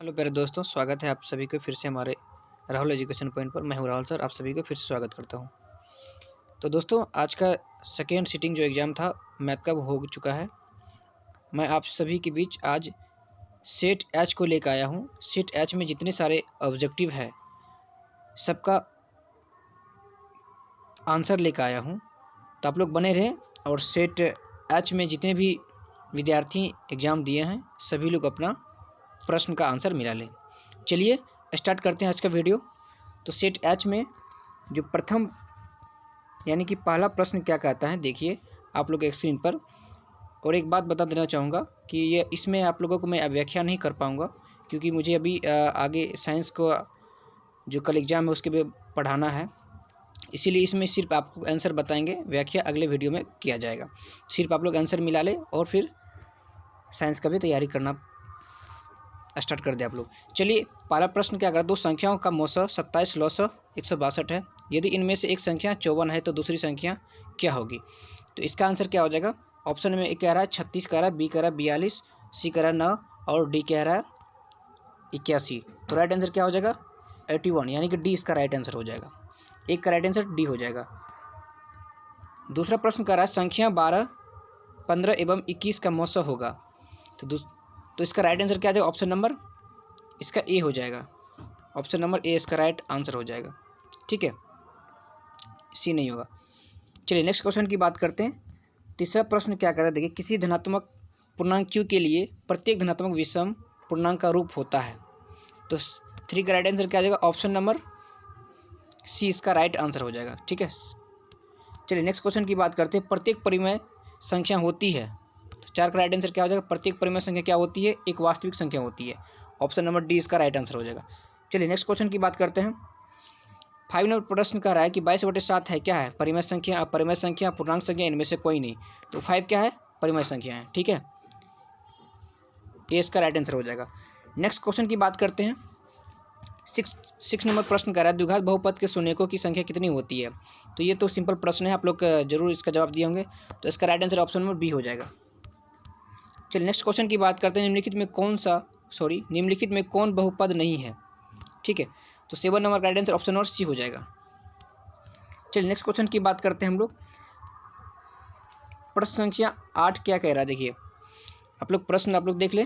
Hello प्यारे दोस्तों, स्वागत है आप सभी को फिर से हमारे राहुल एजुकेशन पॉइंट पर। मैं हूं राहुल सर, आप सभी को फिर से स्वागत करता हूं। तो दोस्तों, आज का सेकेंड सिटिंग जो एग्ज़ाम था मैथ का, वो हो चुका है। मैं आप सभी के बीच आज सेट एच को लेकर आया हूं। सेट एच में जितने सारे ऑब्जेक्टिव है सबका आंसर लेकर आया हूं। तो आप लोग बने रहें और सेट एच में जितने भी विद्यार्थी एग्ज़ाम दिए हैं सभी लोग अपना प्रश्न का आंसर मिला लें। चलिए स्टार्ट करते हैं आज का वीडियो। तो सेट एच में जो प्रथम यानी कि पहला प्रश्न क्या कहता है, देखिए आप लोग एक स्क्रीन पर। और एक बात बता देना चाहूँगा कि ये इसमें आप लोगों को मैं व्याख्या नहीं कर पाऊँगा, क्योंकि मुझे अभी आगे साइंस को जो कल एग्ज़ाम है उसके भी पढ़ाना है। इसीलिए इसमें सिर्फ आपको आंसर बताएंगे, व्याख्या अगले वीडियो में किया जाएगा। सिर्फ आप लोग आंसर मिला लें और फिर साइंस का भी तैयारी करना स्टार्ट कर दें आप लोग। चलिए पहला प्रश्न क्या कर, दो संख्याओं का मौसा 27 लौसा 162 है। यदि इनमें से एक संख्या 54 है तो दूसरी संख्या क्या होगी? तो इसका आंसर क्या हो जाएगा? ऑप्शन में ए कह रहा है 36 कह रहा है, बी कह रहा है 42, सी कह रहा है 9 और डी कह रहा है 81। तो राइट आंसर क्या हो जाएगा? 81, यानी कि डी इसका राइट आंसर हो जाएगा। एक का राइट आंसर डी हो जाएगा। दूसरा प्रश्न कह रहा है संख्या 12, 15 एवं 21 का मौसा होगा। तो इसका राइट आंसर क्या आ जाएगा? ऑप्शन नंबर इसका ए हो जाएगा। ऑप्शन नंबर ए इसका राइट आंसर हो जाएगा। ठीक है, सी नहीं होगा। चलिए नेक्स्ट क्वेश्चन की बात करते हैं। तीसरा प्रश्न क्या कहता है, देखिए किसी धनात्मक पूर्णांक q के लिए प्रत्येक धनात्मक विषम पूर्णांक का रूप होता है। तो 3 का राइट आंसर क्या आ जाएगा? ऑप्शन नंबर सी इसका राइट आंसर हो जाएगा। ठीक है, चलिए नेक्स्ट क्वेश्चन की बात करते हैं। प्रत्येक परिमेय संख्या होती है। तो 4 का राइट आंसर क्या हो जाएगा? प्रत्येक परिमेय संख्या क्या होती है? एक वास्तविक संख्या होती है। ऑप्शन नंबर डी इसका राइट आंसर हो जाएगा। चलिए नेक्स्ट क्वेश्चन की बात करते हैं। 5 नंबर प्रश्न कह रहा है कि 22/7 है क्या है? परिमेय संख्या, अपरिमेय संख्या, पूर्णांक संख्या, इनमें से कोई नहीं। तो 5 क्या है? परिमेय संख्या है। ठीक है, ये इसका राइट आंसर हो जाएगा। नेक्स्ट क्वेश्चन की बात करते हैं। 6 नंबर प्रश्न कह रहा है द्विघात बहुपद के शून्यकों की संख्या कितनी होती है? तो ये तो सिंपल प्रश्न है, आप लोग जरूर इसका जवाब दिए होंगे। तो इसका right answer option number B हो जाएगा। चलिए नेक्स्ट क्वेश्चन की बात करते हैं। निम्नलिखित में कौन बहुपद नहीं है? ठीक है, तो 7 नंबर का right answer option number C हो जाएगा। चलिए नेक्स्ट क्वेश्चन की बात करते हैं हम लोग। प्रश्न संख्या 8 क्या कह रहा है, देखिए आप लोग प्रश्न आप लोग देख लें।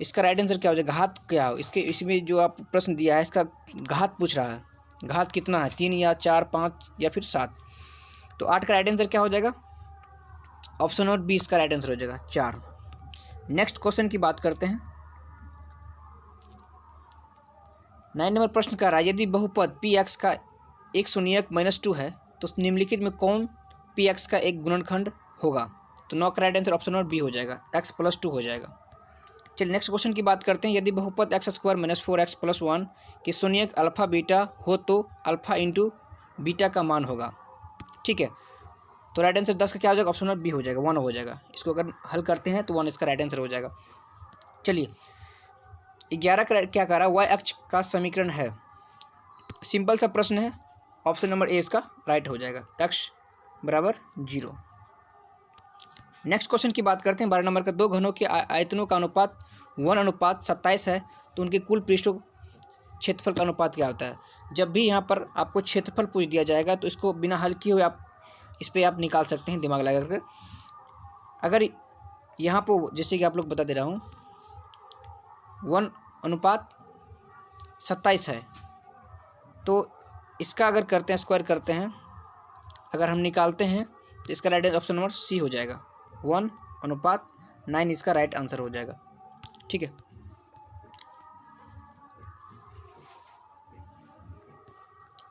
इसका राइट आंसर क्या हो जाएगा? घात क्या हो इसके, इसमें जो आप प्रश्न दिया है इसका घात पूछ रहा है। घात कितना है? 3 या 4, 5 या फिर 7। तो 8 का राइट आंसर क्या हो जाएगा? ऑप्शन नंबर बी इसका राइट आंसर हो जाएगा, 4। नेक्स्ट क्वेश्चन की बात करते हैं। 9 नंबर प्रश्न का रहा है यदि बहुपद पी एक्स का एक शून्यक -2 है तो निम्नलिखित में कौन पी एक्स का एक गुणनखंड होगा? तो 9 का right answer option number B हो जाएगा, x+2 हो जाएगा। चलिए नेक्स्ट क्वेश्चन की बात करते हैं। यदि बहुपद x² - 4x+1 के शून्यक अल्फा बीटा हो तो अल्फा इंटू बीटा का मान होगा। ठीक है, तो राइट आंसर 10 का क्या हो जाएगा? ऑप्शन नंबर बी हो जाएगा, 1 हो जाएगा। इसको अगर हल करते हैं तो 1 इसका राइट आंसर हो जाएगा। चलिए 11 क्या कह रहा है? वाई अक्ष का समीकरण है। सिंपल सा प्रश्न है, ऑप्शन नंबर ए इसका राइट हो जाएगा, x = 0। नेक्स्ट क्वेश्चन की बात करते हैं। 12 नंबर का दो घनों के आयतनों का अनुपात 1:27 है तो उनके कुल पृष्ठों क्षेत्रफल का अनुपात क्या होता है? जब भी यहाँ पर आपको क्षेत्रफल पूछ दिया जाएगा तो इसको बिना हल किए हुए आप इस पर आप निकाल सकते हैं दिमाग लगा कर। अगर यहाँ पर जैसे कि आप लोग बता दे रहा हूँ 1:27 है तो इसका अगर करते हैं स्क्वायर करते हैं, अगर हम निकालते हैं तो इसका राइट ऑप्शन नंबर सी हो जाएगा, 1:9 इसका राइट आंसर हो जाएगा। ठीक है,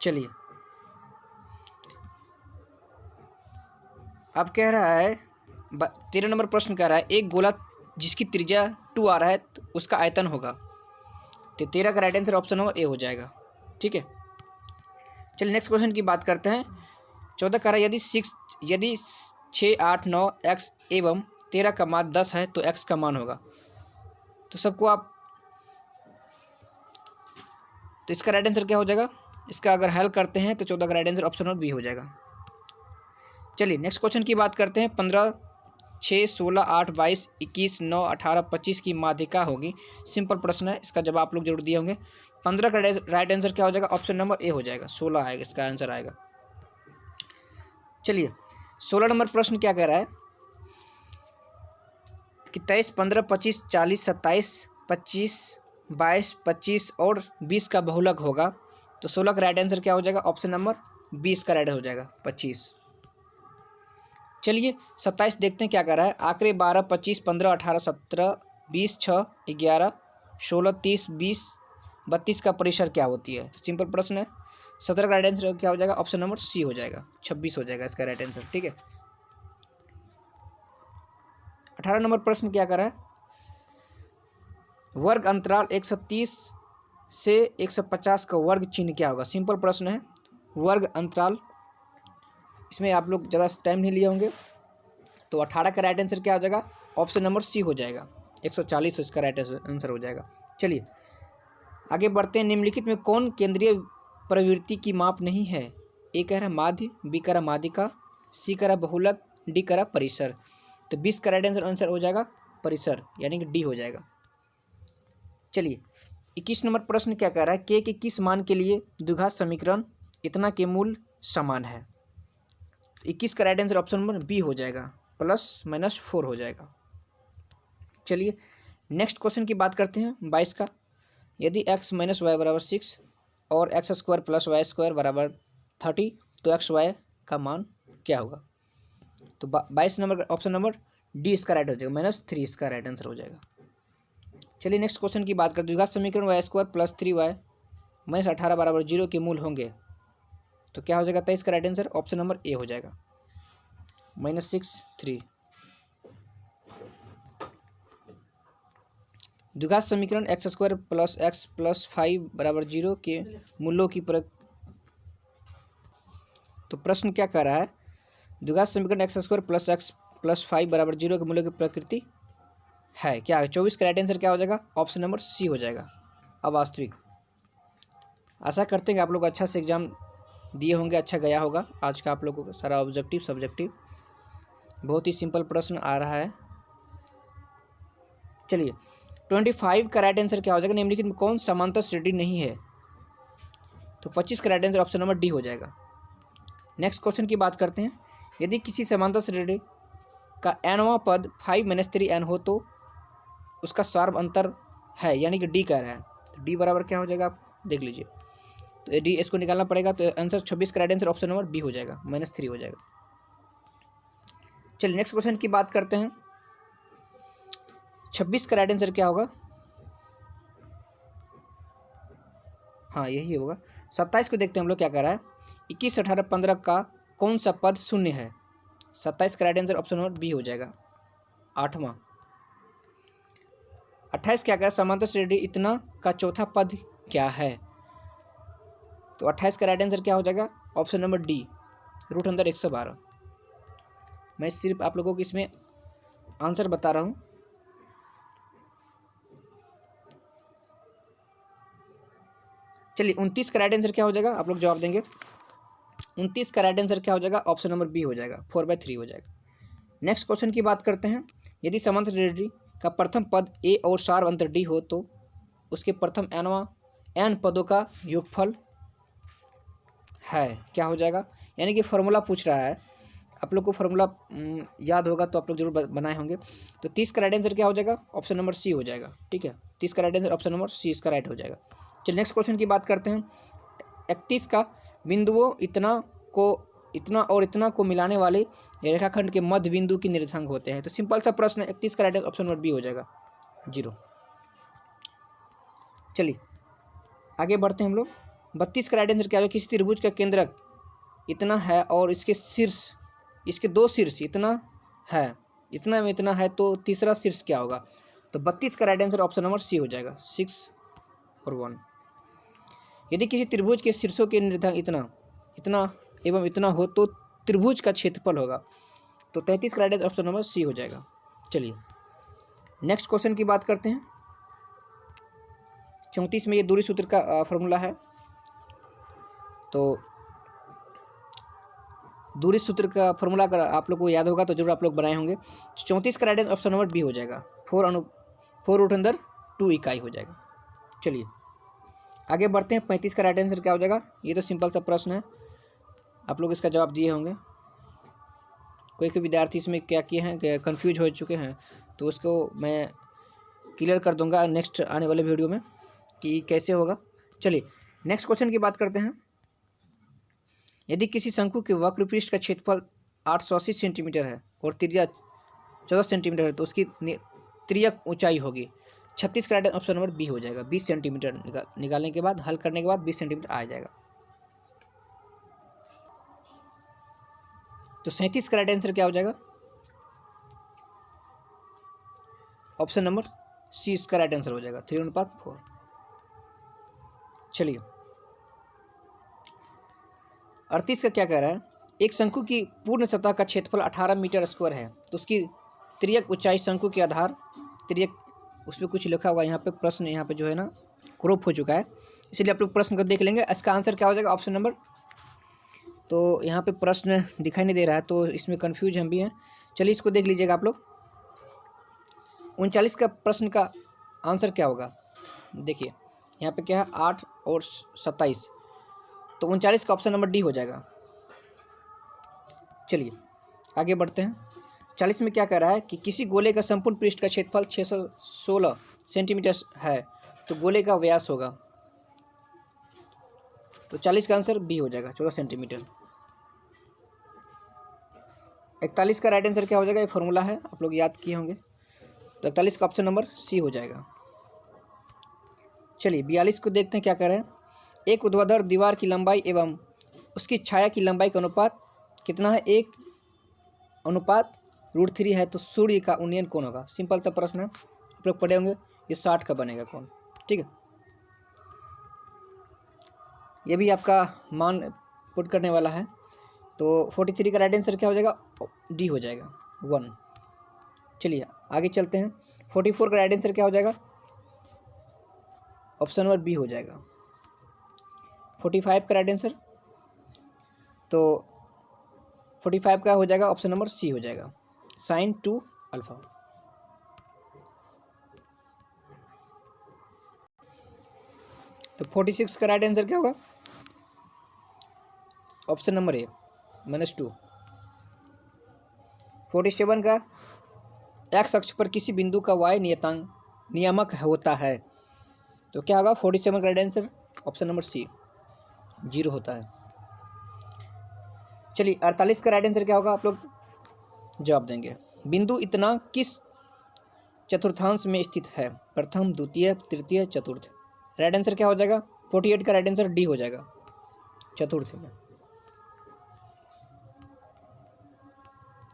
चलिए अब कह रहा है 13 नंबर प्रश्न कह रहा है एक गोला जिसकी त्रिज्या 2 आ रहा है तो उसका आयतन होगा। तो 13 का right answer option number A हो जाएगा। ठीक है, चलिए नेक्स्ट क्वेश्चन की बात करते हैं। 14 कह रहा है यदि 6, 8, 9 x एवं 13 का मान 10 है तो x का मान होगा। तो सबको आप, तो इसका राइट आंसर क्या हो जाएगा? इसका अगर हल करते हैं तो 14 का right answer option number B हो जाएगा। चलिए नेक्स्ट क्वेश्चन की बात करते हैं। 15 6, 16, 8, 22, 21, 9, 18, 25 की माध्यिका होगी? सिंपल प्रश्न है, इसका जवाब आप लोग जरूर दिए होंगे। 15 का राइट आंसर क्या हो जाएगा? ऑप्शन नंबर ए हो जाएगा, 16 आएगा इसका आंसर आएगा। चलिए 16 नंबर प्रश्न क्या कह रहा है कि 23, 15, 25, 40, 27, 25, 22, 25 और 20 का बहुलक होगा, तो 16 का राइट आंसर क्या हो जाएगा? ऑप्शन नंबर 20 का राइट हो जाएगा, 25। चलिए 27 देखते हैं क्या कर रहा है। आंकड़े 12, 25, 15, 18, 17, 20, 6, 11, 16, 30, 20, 32 का परिसर क्या होती है? तो सिंपल प्रश्न है। 17 का राइट आंसर क्या हो जाएगा? ऑप्शन नंबर सी हो जाएगा, 26 हो जाएगा इसका राइट आंसर। ठीक है। 18 नंबर प्रश्न क्या कर रहा है? वर्ग अंतराल 130 से 150 का वर्ग चिन्ह क्या होगा? सिंपल प्रश्न है। वर्ग अंतराल, इसमें आप लोग ज़्यादा टाइम नहीं लिए होंगे, तो 18 का राइट आंसर क्या हो जाएगा? ऑप्शन नंबर सी हो जाएगा, 140 इसका राइट आंसर हो जाएगा। चलिए आगे बढ़ते हैं। निम्नलिखित में कौन केंद्रीय प्रवृत्ति की माप नहीं है? ए कह रहा माध्य, बी कह रहा माध्यिका, सी कह रहा बहुलक, डी कह रहा परिसर। तो 20 का राइट आंसर हो जाएगा परिसर, यानी कि डी हो जाएगा। चलिए 21 नंबर प्रश्न क्या कह रहा है? के किस मान के लिए द्विघात समीकरण इतना के मूल समान है? 21 का right answer option number B हो जाएगा, +-4 हो जाएगा। चलिए नेक्स्ट क्वेश्चन की बात करते हैं 22 का। यदि x - y = 6 और x² + y² = 30, तो एक्स वाई का मान क्या होगा? तो 22 नंबर ऑप्शन नंबर डी इसका राइट हो जाएगा, -3 इसका राइट आंसर हो जाएगा। चलिए नेक्स्ट क्वेश्चन की बात करते हैं। द्विघात समीकरण y² + 3y - 18 = 0 के मूल होंगे, तो क्या हो जाएगा? 23 का right answer option number A हो जाएगा, -6, 3। द्विघात समीकरण x² + x + 5 = 0 के मूल्यों की तो प्रश्न क्या कह रहा है? द्विघात समीकरण x² + x + 5 = 0 के मूल्यों की प्रकृति है क्या? 24 का राइट आंसर क्या हो जाएगा? ऑप्शन नंबर सी हो जाएगा, अवास्तविक। आशा करते हैं कि आप लोग अच्छा से एग्जाम दिए होंगे, अच्छा गया होगा आज का आप लोगों का सारा ऑब्जेक्टिव सब्जेक्टिव। बहुत ही सिंपल प्रश्न आ रहा है। चलिए 25 का राइट आंसर क्या हो जाएगा? निम्नलिखित में कौन समांतर श्रेणी नहीं है? तो 25 का right answer option number D हो जाएगा। नेक्स्ट क्वेश्चन की बात करते हैं। यदि किसी समांतर श्रेणी का nवां पद 5 - 3n हो तो उसका सार्व अंतर है, यानी कि डी कह रहा है। तो डी बराबर क्या हो जाएगा? आप देख लीजिए। तो डी इसको निकालना पड़ेगा, तो आंसर 26 का right answer option number B हो जाएगा, -3 हो जाएगा। चलिए नेक्स्ट क्वेश्चन की बात करते हैं। 26 का राइट आंसर क्या होगा? हाँ यही होगा। 27 को देखते हैं हम लोग क्या कर रहा है। 21, 18, 15 का कौन सा पद शून्य है? 27 का right answer option number B हो जाएगा, 8वां। 28 क्या कह समांतर श्रेणी इतना का चौथा पद क्या है? तो 28 का राइट आंसर क्या हो जाएगा? Option number D, √112। मैं सिर्फ आप लोगों को इसमें आंसर बता रहा हूँ। चलिए 29 का राइट आंसर क्या हो जाएगा? आप लोग जवाब देंगे। 29 का राइट आंसर क्या हो जाएगा? ऑप्शन नंबर बी हो जाएगा, 4/3 हो जाएगा। नेक्स्ट क्वेश्चन की बात करते हैं। यदि समांतर श्रेणी का प्रथम पद ए और सार्व अंतर डी हो तो उसके प्रथम n पदों का योगफल है, क्या हो जाएगा? यानी कि फॉर्मूला पूछ रहा है। आप लोग को फॉर्मूला याद होगा तो आप लोग जरूर बनाए होंगे। तो 30 का राइट आंसर क्या हो जाएगा? ऑप्शन नंबर सी हो जाएगा। ठीक है, 30 का right answer option number C इसका राइट हो जाएगा। चलिए नेक्स्ट क्वेश्चन की बात करते हैं। 31 का बिंदुओं इतना और इतना को मिलाने वाले रेखाखंड के मध्य बिंदु की निर्देशांक होते हैं। तो सिंपल सा प्रश्न है, 31 का राइट ऑप्शन नंबर बी हो जाएगा, 0। चलिए आगे बढ़ते हैं हम लोग। 32 का राइट आंसर क्या है? किसी त्रिभुज का केंद्रक इतना है और इसके शीर्ष, इसके 2 शीर्ष इतना है, इतना में इतना है, तो तीसरा शीर्ष क्या होगा? तो 32 का right answer option number C हो जाएगा, 6 और 1। यदि किसी त्रिभुज के शीर्षों के निर्देशांक इतना एवं इतना हो तो त्रिभुज का क्षेत्रफल होगा। तो 33 का right answer option number C हो जाएगा। चलिए नेक्स्ट क्वेश्चन की बात करते हैं। 34 में ये दूरी सूत्र का फॉर्मूला है। तो दूरी सूत्र का फॉर्मूला अगर आप लोग को याद होगा तो जरूर आप लोग बनाए होंगे। 34 का right answer option number B हो जाएगा। 4 रूट अंदर 2 इकाई हो जाएगा। चलिए आगे बढ़ते हैं। 35 का राइट आंसर क्या हो जाएगा? ये तो सिंपल सा प्रश्न है, आप लोग इसका जवाब दिए होंगे। कोई कोई विद्यार्थी इसमें क्या किए हैं, कन्फ्यूज हो चुके हैं, तो उसको मैं क्लियर कर दूंगा नेक्स्ट आने वाले वीडियो में कि कैसे होगा। चलिए नेक्स्ट क्वेश्चन की बात करते हैं। यदि किसी शंकु के वक्र पृष्ठ का क्षेत्रफल 880 सेंटीमीटर है और त्रिज्या 14 सेंटीमीटर है तो उसकी त्रियक ऊंचाई होगी 36 का राइट ऑप्शन नंबर बी हो जाएगा। 20 सेंटीमीटर निकालने के बाद, हल करने के बाद 20 सेंटीमीटर आ जाएगा। तो 37 का राइट आंसर क्या हो जाएगा? ऑप्शन नंबर सी इसका राइट आंसर हो जाएगा, 3:4। चलिए 38 का क्या कह रहा है? एक शंकु की पूर्ण सतह का क्षेत्रफल 18 मीटर स्क्वायर है तो उसकी त्रियक ऊंचाई शंकु के आधार त्रियक, उसमें कुछ लिखा हुआ है यहाँ पे, प्रश्न यहाँ पे जो है ना क्रॉप हो चुका है, इसलिए आप लोग प्रश्न को देख लेंगे। इसका आंसर क्या हो जाएगा? ऑप्शन नंबर, तो यहाँ पे प्रश्न दिखाई नहीं दे रहा है तो इसमें कन्फ्यूज हम भी हैं। चलिए इसको देख लीजिएगा आप लोग। 39 का प्रश्न का आंसर क्या होगा? देखिए यहाँ पे क्या है, 8 और 27, तो 39 का ऑप्शन नंबर डी हो जाएगा। चलिए आगे बढ़ते हैं। 40 में क्या कह रहा है कि किसी गोले का संपूर्ण पृष्ठ का क्षेत्रफल 616 सेंटीमीटर है तो गोले का व्यास होगा, तो 40 का आंसर बी हो जाएगा, 14 सेंटीमीटर। 41 का राइट आंसर क्या हो जाएगा? ये फॉर्मूला है, आप लोग याद किए होंगे, तो 41 का ऑप्शन नंबर सी हो जाएगा। चलिए 42 को देखते हैं क्या कह रहे हैं। एक ऊर्ध्वाधर दीवार की लंबाई एवं उसकी छाया की लंबाई का अनुपात कितना है? 1:√3 है तो सूर्य का उन्नयन कौन होगा? सिंपल सा प्रश्न है, आप लोग पढ़े होंगे। ये 60 का बनेगा कौन? ठीक है, ये भी आपका मान पुट करने वाला है। तो 43 का राइट आंसर क्या हो जाएगा? डी हो जाएगा, 1। चलिए आगे चलते हैं। 44 का राइट आंसर क्या हो जाएगा? ऑप्शन नंबर बी हो जाएगा। 45 का राइट आंसर, तो 45 का हो जाएगा ऑप्शन नंबर सी हो जाएगा, sin 2 अल्फा। तो 46 का राइट आंसर क्या होगा? ऑप्शन नंबर ए, -2। 47 का एक्स अक्ष पर किसी बिंदु का y नियामक होता है तो क्या होगा? 47 का right answer option number C, 0 होता है। चलिए 48 का राइट आंसर क्या होगा? आप लोग जवाब देंगे। बिंदु इतना किस चतुर्थांश में स्थित है? प्रथम, द्वितीय, तृतीय, चतुर्थ। राइट आंसर क्या हो जाएगा? 48 का राइट आंसर डी हो जाएगा, चतुर्थ में।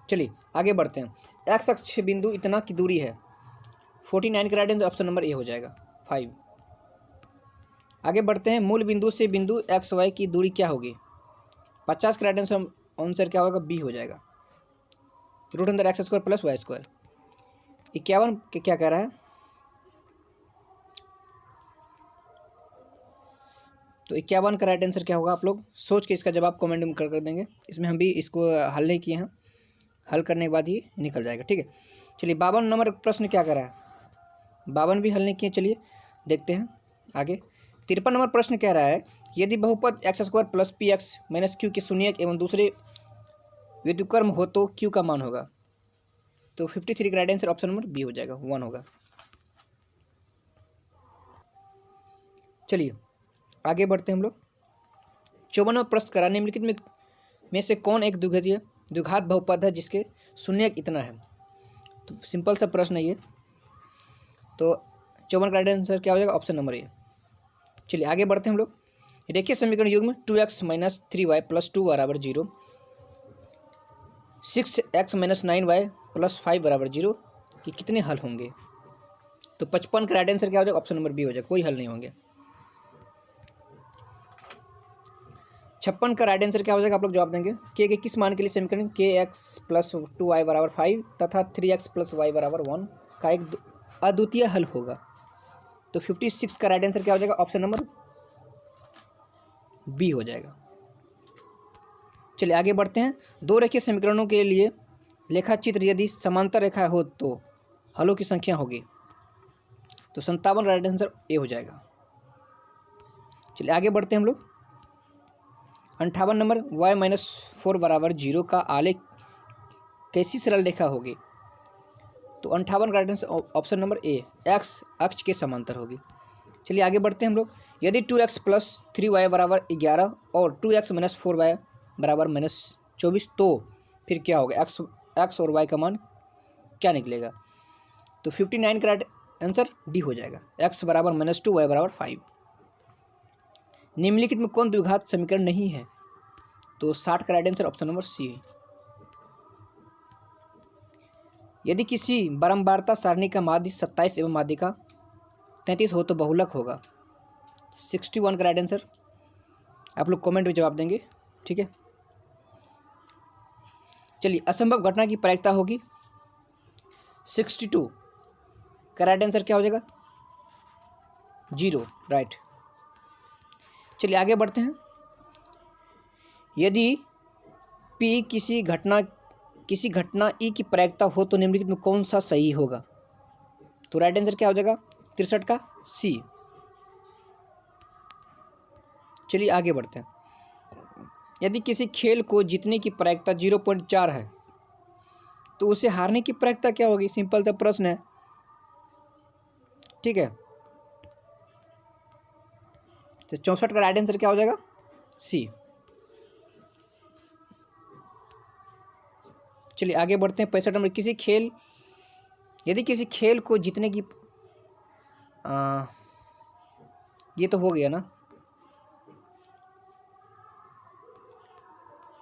चलिए आगे बढ़ते हैं। एक्स अक्ष बिंदु इतना की दूरी है, 49 का right answer option number A हो जाएगा, 5। आगे बढ़ते हैं। मूल बिंदु से बिंदु एक्स वाई की दूरी क्या होगी? 50 का राइट आंसर क्या होगा? बी हो जाएगा, √x² + y²। 51 के क्या कह रहा है? तो 51 का राइट आंसर क्या होगा? आप लोग सोच के इसका जवाब कमेंट में कर देंगे। इसमें हम भी इसको हल नहीं किए हैं, हल करने के बाद ही निकल जाएगा, ठीक है। चलिए 52 नंबर प्रश्न क्या कर रहा है? 52 भी हल नहीं किए, चलिए देखते हैं आगे। 53 नंबर प्रश्न कह रहा है कि यदि बहुपद x² + px - q के शून्यक एवं दूसरे व्युत्क्रम हो तो q का मान होगा, तो 53 का right answer option number B हो जाएगा, 1 होगा। चलिए आगे बढ़ते हैं हम लोग। 54वां प्रश्न करा, निम्नलिखित में से कौन एक द्विघात बहुपद है जिसके शून्यक इतना है? तो सिंपल सा प्रश्न है ये, तो 54 का राइट आंसर क्या हो जाएगा? ऑप्शन नंबर ए। चलिए आगे बढ़ते हैं हम लोग। रेखीय समीकरण युग्म 2x - 3y + 2 = 0, 6x - 9y + 5 = 0 कि कितने हल होंगे? तो 55 का राइट आंसर क्या हो जाएगा? ऑप्शन नंबर बी हो जाएगा, कोई हल नहीं होंगे। 56 का राइट आंसर क्या हो जाएगा? आप लोग जवाब देंगे। के किस मान के लिए समीकरण kx + 2y = 5 तथा 3x + y = 1 का एक अद्वितीय हल होगा, तो 56 का राइट आंसर क्या हो जाएगा? ऑप्शन नंबर बी हो जाएगा। चलिए आगे बढ़ते हैं। दो रेखीय समीकरणों के लिए लेखा चित्र यदि समांतर रेखा हो तो हलों की संख्या होगी। तो 57 राइट आंसर ए हो जाएगा। चलिए आगे बढ़ते हैं हम लोग। 58 नंबर y-4 बराबर 0 का आलेख कैसी सरल रेखा होगी। तो 58 का राइट आंसर ऑप्शन नंबर ए, एक्स अक्ष के समांतर होगी। चलिए आगे बढ़ते हैं हम लोग। यदि 2x प्लस 3y बराबर 11 और 2x माइनस 4y बराबर माइनस 24 तो फिर क्या होगा, x और y का मान क्या निकलेगा। तो 59 का राइट आंसर डी हो जाएगा, x बराबर -2 y बराबर 5। निम्नलिखित में कौन द्विघात समीकरण नहीं है। तो 60 का right answer option number C है। यदि किसी बारंबारता सारणी का माध्य 27 एवं माध्यिका 33 हो तो बहुलक होगा। 61 का राइट आंसर आप लोग कमेंट में जवाब देंगे, ठीक है। चलिए असंभव घटना की प्रायिकता होगी 62 का राइट आंसर क्या हो जाएगा, 0 राइट। चलिए आगे बढ़ते हैं। यदि P किसी घटना E की प्रायिकता हो तो निम्नलिखित में कौन सा सही होगा। तो राइट आंसर क्या हो जाएगा, 63 का सी। चलिए आगे बढ़ते हैं। यदि किसी खेल को जीतने की प्रायिकता 0.4 है तो उसे हारने की प्रायिकता क्या होगी। सिंपल सा प्रश्न है, ठीक है। तो 64 का राइट आंसर क्या हो जाएगा, सी। चलिए आगे बढ़ते हैं। 65 नंबर। यदि किसी खेल को जीतने की ये तो हो गया ना,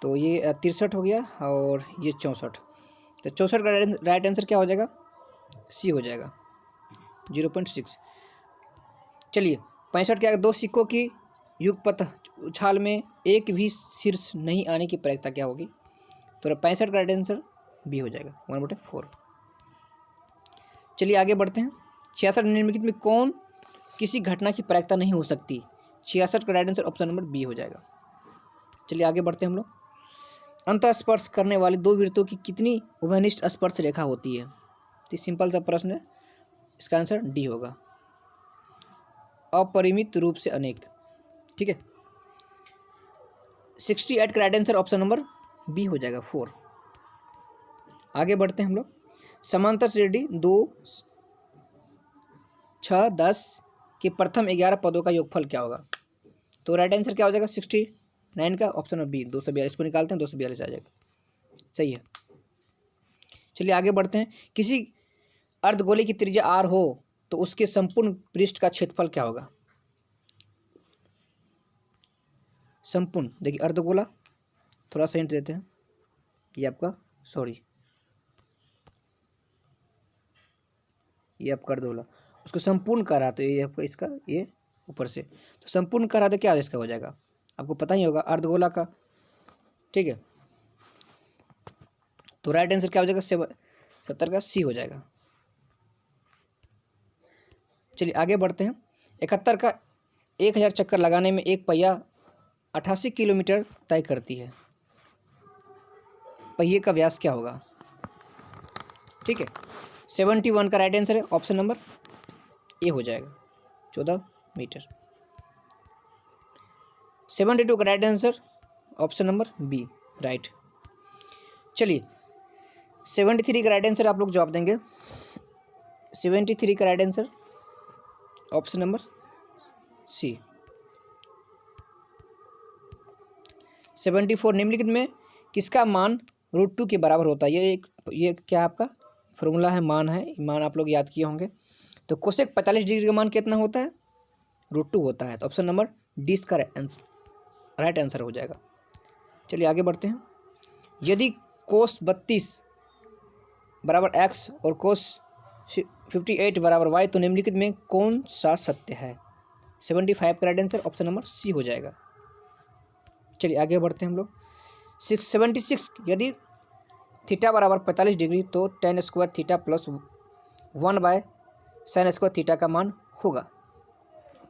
तो ये 63 हो गया और ये 64। तो 64 का राइट आंसर क्या हो जाएगा, सी हो जाएगा, 0.6। चलिए 65 के आगे दो सिक्कों की युगपत उछाल में एक भी शीर्ष नहीं आने की प्रायिकता क्या होगी। तो 65 का राइट आंसर बी हो जाएगा, 1/4। चलिए आगे बढ़ते हैं। 66 निम्नलिखित में कौन किसी घटना की प्रायिकता नहीं हो सकती। 66 का right answer option number B हो जाएगा। चलिए आगे बढ़ते हैं हम लोग। अंतःस्पर्श करने वाली दो वृत्तों की कितनी उभयनिष्ठ स्पर्श रेखा होती है। तो सिंपल सा प्रश्न है, इसका आंसर डी होगा, अपरिमित रूप से अनेक, ठीक है। 68 का right answer option number B हो जाएगा, 4। आगे बढ़ते हैं हम लोग। समांतर श्रेणी 2, 6, 10 के प्रथम 11 पदों का योगफल क्या होगा। तो राइट आंसर क्या हो जाएगा, 69 का ऑप्शन नंबर बी, 242 को निकालते हैं 242 आ जाएगा, सही है। चलिए आगे बढ़ते हैं। किसी अर्धगोले की त्रिज्या r हो तो उसके संपूर्ण पृष्ठ का क्षेत्रफल क्या होगा। संपूर्ण, देखिए अर्धगोला, थोड़ा सा हिंट देते हैं, ये आपका ये आपका अर्धगोला, उसको संपूर्ण कर रहा तो ये आपका इसका ये ऊपर से, तो संपूर्ण कर रहा तो क्या इसका हो जाएगा, आपको पता ही होगा अर्धगोला का, ठीक है। तो राइट आंसर क्या हो जाएगा, 70 का सी हो जाएगा। चलिए आगे बढ़ते हैं। 71 का 1000 चक्कर लगाने में एक पहिया 88 किलोमीटर तय करती है, पहिए का व्यास क्या होगा, ठीक है। 71 का राइट आंसर है ऑप्शन नंबर ए हो जाएगा, 14 मीटर। 72 का right answer option number B, right. चलिए 73 का राइट आंसर आप लोग जवाब देंगे। 73 का right answer option number C. 74 निम्नलिखित में किसका मान √2 के बराबर होता है। ये क्या आपका फॉर्मूला है, मान आप लोग याद किए होंगे। तो कोसेक 45 डिग्री का मान कितना होता है, √2 होता है। तो ऑप्शन नंबर डी इसका राइट आंसर हो जाएगा। चलिए आगे बढ़ते हैं। यदि कोस 32 बराबर x और कोस 58 बराबर y तो निम्नलिखित में कौन सा सत्य है। 75 का right answer option number C हो जाएगा। चलिए आगे बढ़ते हैं हम लोग। 76 यदि थीटा बराबर 45 डिग्री तो tan square theta plus 1/sin square theta का मान होगा।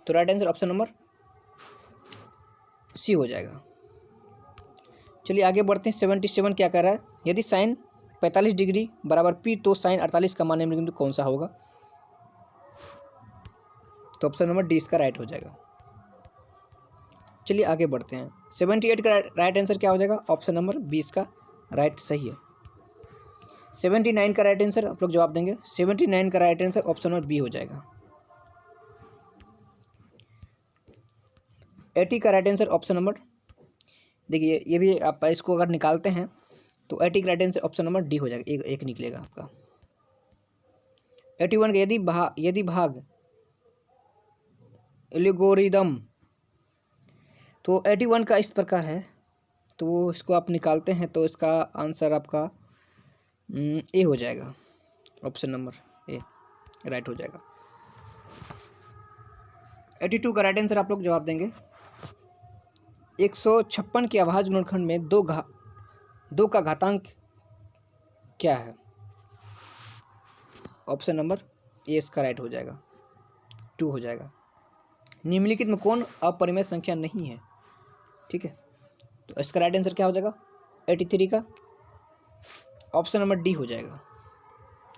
तो right answer option number C हो जाएगा। चलिए आगे बढ़ते हैं। 77 क्या कह रहा है, यदि साइन 45 डिग्री बराबर पी तो साइन 48 का मान निम्नलिखित में कौन सा होगा। तो ऑप्शन नंबर डी इसका राइट हो जाएगा। चलिए आगे बढ़ते हैं। 78 का राइट आंसर क्या हो जाएगा, ऑप्शन नंबर 20 का राइट सही है। 79 का राइट आंसर आप लोग जवाब देंगे, 79 का right answer option number B हो जाएगा। 80 का राइट आंसर ऑप्शन नंबर, देखिए ये भी आप इसको अगर निकालते हैं तो 80 का right answer option number D हो जाएगा, एक निकलेगा आपका। 81 का यदि भाग एल्गोरिदम, तो 81 का इस प्रकार है, तो इसको आप निकालते हैं तो इसका आंसर आपका ए हो जाएगा, ऑप्शन नंबर ए राइट हो जाएगा। 82 का राइट आंसर आप लोग जवाब देंगे। 156 के अभाज्य गुणनखंड में दो का घातांक क्या है, ऑप्शन नंबर ए इसका राइट हो जाएगा, 2 हो जाएगा। निम्नलिखित में कौन अपरिमेय संख्या नहीं है, ठीक है, तो इसका राइट आंसर क्या हो जाएगा, 83 का ऑप्शन नंबर डी हो जाएगा,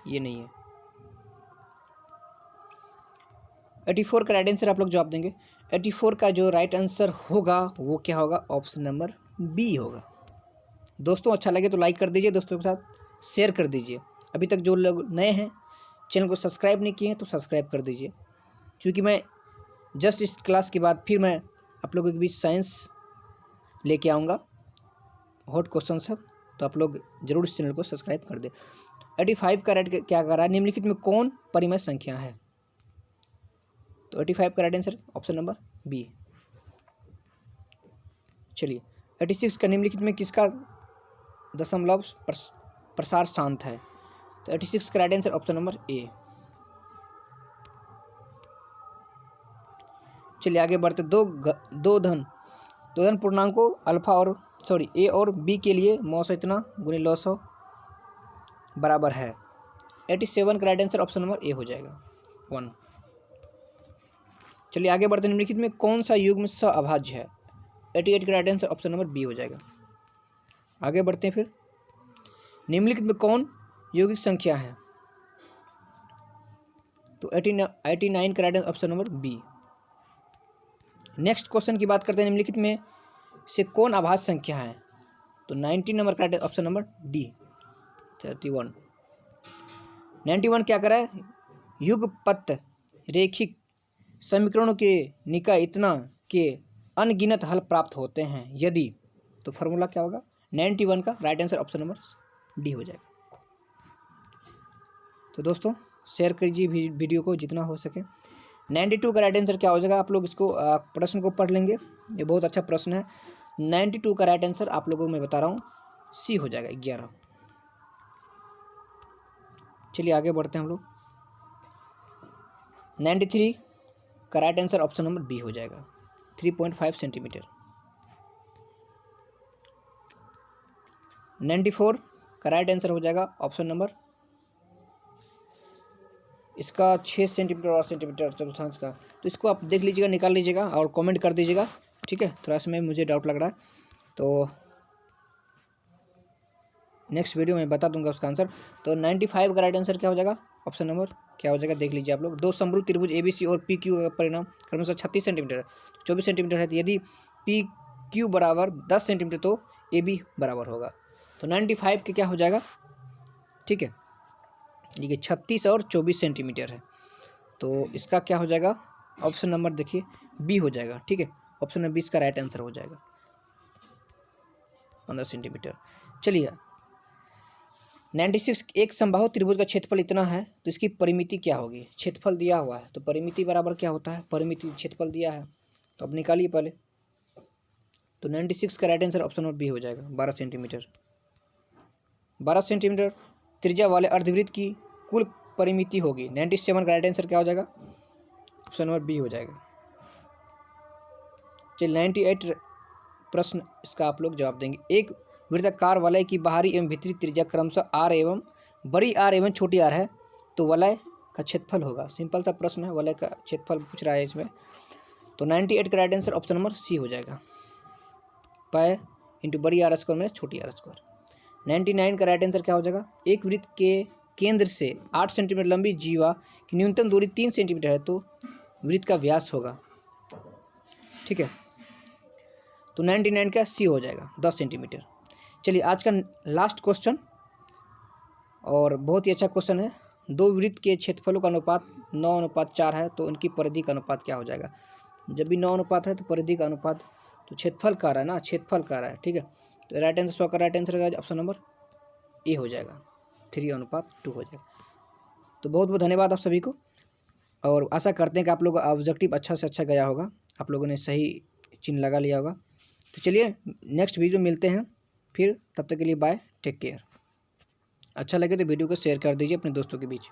ये नहीं है। 84 का राइट आंसर आप लोग जवाब देंगे। 84 का जो राइट आंसर होगा वो क्या होगा, ऑप्शन नंबर बी होगा। दोस्तों अच्छा लगे तो लाइक कर दीजिए, दोस्तों के साथ शेयर कर दीजिए। अभी तक जो लोग नए हैं चैनल को सब्सक्राइब नहीं किए हैं तो सब्सक्राइब कर दीजिए, क्योंकि मैं जस्ट इस क्लास के बाद फिर मैं आप लोगों के बीच साइंस लेके आऊँगा, हॉट क्वेश्चन सब, तो आप लोग जरूर इस चैनल को सब्सक्राइब कर दें। 85 का राइट क्या कर रहा है, निम्नलिखित में कौन परिमेय संख्या है, तो 85 का right answer option number B. चलिए 86 का निम्नलिखित में किसका दशमलव प्रसार शांत है, तो 86 का राइट आंसर ऑप्शन नंबर ए। चलिए आगे बढ़ते। दो धन पूर्णांकों अल्फा और ए और बी के लिए मौसो इतना गुने लॉसो बराबर है। 87 का right answer option number A हो जाएगा, 1। चलिए आगे बढ़ते। निम्नलिखित में कौन सा युग्म सअभाज्य है, 88 का right answer option number B हो जाएगा। आगे बढ़ते हैं फिर। निम्नलिखित में कौन यौगिक संख्या है, तो 89 का right answer option number B. Next question की बात करते हैं। निम्नलिखित में से कौन अभाज्य संख्या है, तो 90 नंबर का ऑप्शन नंबर डी, 31। 91 क्या करा है, युगपत रेखिक समीकरणों के निकाय इतना के अनगिनत हल प्राप्त होते हैं यदि, तो फॉर्मूला क्या होगा, 91 का right answer option number D हो जाएगा। तो दोस्तों शेयर कीजिए वीडियो को जितना हो सके। 92 का राइट आंसर क्या हो जाएगा, आप लोग इसको प्रश्न को पढ़ लेंगे, ये बहुत अच्छा प्रश्न है। 92 का राइट आंसर आप लोगों को मैं बता रहा हूँ सी हो जाएगा, 11। चलिए आगे बढ़ते हैं हम लोग। 93 का right answer option number B हो जाएगा, 3.5 सेंटीमीटर। 94 का राइट आंसर हो जाएगा ऑप्शन नंबर, इसका 6 सेंटीमीटर और सेंटीमीटर चतुर्थांश का, तो इसको आप देख लीजिएगा, निकाल लीजिएगा और कमेंट कर दीजिएगा, ठीक है। थोड़ा सा मुझे डाउट लग रहा है, तो नेक्स्ट वीडियो में बता दूंगा उसका आंसर। तो 95 का राइट आंसर क्या हो जाएगा, ऑप्शन नंबर क्या हो जाएगा, देख लीजिए आप लोग। दो समरूप त्रिभुज ABC और PQ का परिणाम क्रमशः 36 सेंटीमीटर 24 सेंटीमीटर है, तो यदि PQ बराबर 10 सेंटीमीटर तो AB बराबर होगा। तो 95 के क्या हो जाएगा, ठीक है, देखिए 36 और 24 सेंटीमीटर है, तो इसका क्या हो जाएगा, ऑप्शन नंबर देखिए बी हो जाएगा, ठीक है। ऑप्शन नंबर 20 का राइट आंसर हो जाएगा 15 सेंटीमीटर। चलिए 96 एक समबाहु त्रिभुज का क्षेत्रफल इतना है तो इसकी परिमिति क्या होगी, क्षेत्रफल दिया हुआ है तो परिमिति बराबर क्या होता है, परिमिति क्षेत्रफल दिया है, तो अब निकालिए पहले। तो 96 का right answer option number B हो जाएगा, 12 सेंटीमीटर। 12 सेंटीमीटर त्रिज्या वाले अर्धवृत्त की कुल परिमिति होगी। 97 का राइट आंसर क्या हो जाएगा, ऑप्शन नंबर बी हो जाएगा। चलिए 98 प्रश्न इसका आप लोग जवाब देंगे। एक वृत्ताकार वलय की बाहरी एवं भीतरी त्रिज्या क्रमशः आर एवं बड़ी आर एवं छोटी आर है तो वलय का क्षेत्रफल होगा। सिंपल सा प्रश्न है, वलय का क्षेत्रफल पूछ रहा है इसमें। तो 98 का right answer option number C हो जाएगा। पाए इंटू बड़ी आर स्क्वायर माइनस छोटी आर स्क्वायर। 99 का राइट आंसर क्या हो जाएगा, एक वृत्त के केंद्र से 8 सेंटीमीटर लंबी जीवा की न्यूनतम दूरी 3 सेंटीमीटर है तो वृत्त का व्यास होगा। ठीक है, तो 99 का सी हो जाएगा 10 सेंटीमीटर। चलिए आज का लास्ट क्वेश्चन, और बहुत ही अच्छा क्वेश्चन है। दो वृत्त के क्षेत्रफलों का अनुपात 9:4 है तो उनकी परिधि का अनुपात क्या हो जाएगा। जब भी 9 अनुपात है तो परिधि का अनुपात तो क्षेत्रफल का रहा है ना, क्षेत्रफल का रहा है। ठीक है, तो राइट आंसर 100 का राइट आंसर का ऑप्शन नंबर ए हो जाएगा, 3:2 हो जाएगा। तो बहुत बहुत धन्यवाद आप सभी को, और आशा करते हैं कि आप लोग का ऑब्जेक्टिव अच्छा से अच्छा गया होगा, आप लोगों ने सही चिन्ह लगा लिया होगा। तो चलिए नेक्स्ट वीडियो मिलते हैं फिर, तब तक के लिए बाय, टेक केयर। अच्छा लगे तो वीडियो को शेयर कर दीजिए अपने दोस्तों के बीच।